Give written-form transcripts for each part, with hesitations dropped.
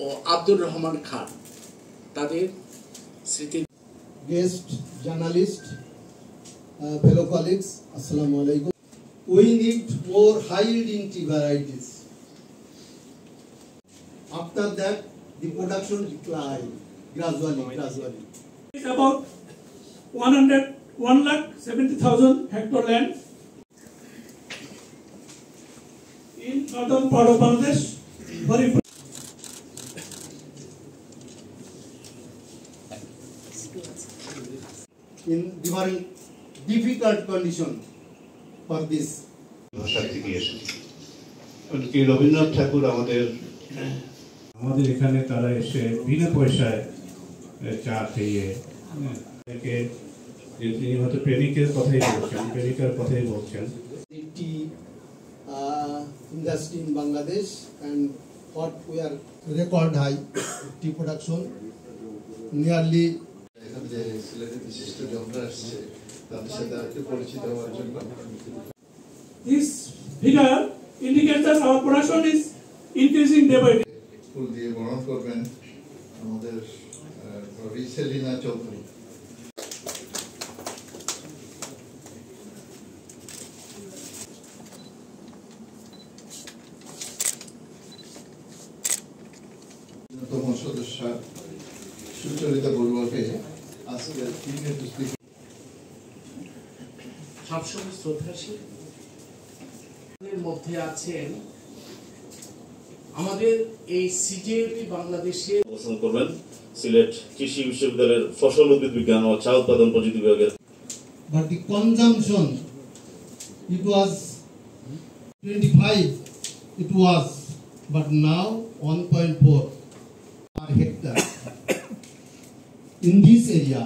ও আব্দুর রহমান খান তাদের স্মৃতি। Guest journalists, fellow colleagues, assalamu alaikum. We need more high-yielding tea varieties. After that, the production decline gradually. It's about 1,70,000 hectare land in northern part of Bangladesh. In very difficult condition for this. ভাষা থেকে এসেছে কি রবীন্দ্রনাথ ঠাকুর আমাদের এখানে তারা এসে বিনা পয়সায় চা খেয়ে তিনি হয়তো প্রেমিকার কথাই বলছেন The tea industry in Bangladesh and what we are record high tea production nearly. This figure indicates that our production is increasing day by day. ফুল দিয়ে বরণ করবেন আমাদের রিসেলিনা চৌধুরী। অন্যতম সদস্য সুচরিতা বড়ুয়াকে আজকে সবসময় শ্রদ্ধাশীল মধ্যে আছেন আমাদের এই সিজেপি বাংলাদেশের অবস্থান করবেন সিলেট কৃষি বিশ্ববিদ্যালয়ের ফসল উদ্ভিদ বিজ্ঞান ও চা উৎপাদন প্রযুক্তি বিভাগের। But the consumption, it was 25, it was, but now 1.4 per hectare in this area.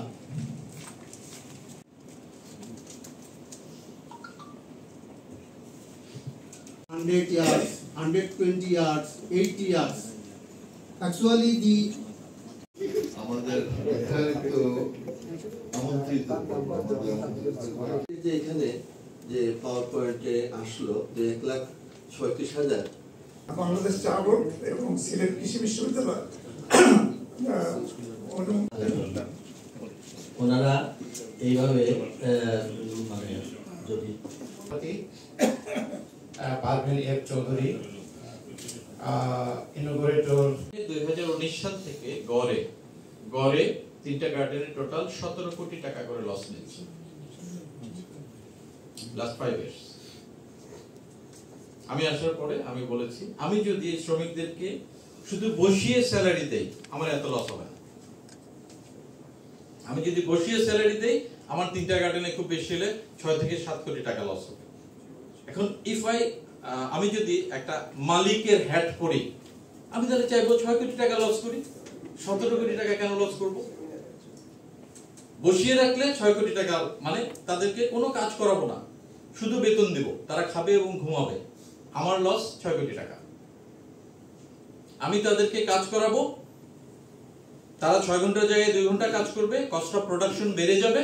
yards, 120 yards, 80 yards. Actually, the আমাদের নির্ধারিত আমন্ত্রিত যে এখানে যে পাওয়ার পয়েন্টে আসলো যে 1,36,000 বাংলাদেশ চা বোর্ড এবং সিলেট কৃষি বিশ্ববিদ্যালয় ওনারা এইভাবে মানে যদি পারভেন এফ চৌধুরী ইনোভেটর 2019 সাল থেকে গড়ে 3টা গার্ডেনে টোটাল 17 কোটি টাকা করে লস নিচ্ছে লাস্ট 5 ইয়ার্স। আমি আসার পরে আমি বলেছি আমি যদি শ্রমিকদেরকে শুধু বসিয়ে স্যালারি দেই আমার এত লস হবে না। আমি যদি বসিয়ে স্যালারি দেই আমার 3টা গার্ডেনে খুব বেশি হলে 6 থেকে 7 কোটি টাকা লস হবে। এখন আমি যদি একটা মালিকের হ্যাট পরি আমি তাহলে চাইবো 6 কোটি টাকা লস করি, 17 কোটি টাকা কেন লস করব? বসিয়ে রাখলে 6 কোটি টাকা মানে তাদেরকে কোনো কাজ করাবো না, শুধু বেতন দেব, তারা খাবে এবং ঘুমাবে, আমার লস 6 কোটি টাকা। আমি তাদেরকে কাজ করাবো, তারা 6 ঘন্টার জায়গায় 2 ঘন্টা কাজ করবে, কস্ট অফ প্রোডাকশন বেড়ে যাবে,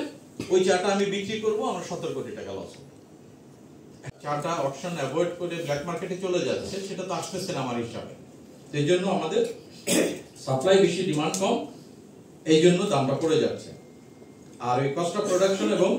ওই চাটা আমি বিক্রি করব, আমার 17 কোটি টাকা লস হবে। চাটা অপশন অ্যাভয়েড করে ব্ল্যাক মার্কেটে চলে যাচ্ছে, সেটা তো আসতেছে না আমার হিসাবে। এই জন্য আমাদের সাপ্লাই বেশি ডিমান্ড কম, এই জন্য দামটা পড়ে যাচ্ছে। আর এই কস্ট অফ প্রোডাকশন এবং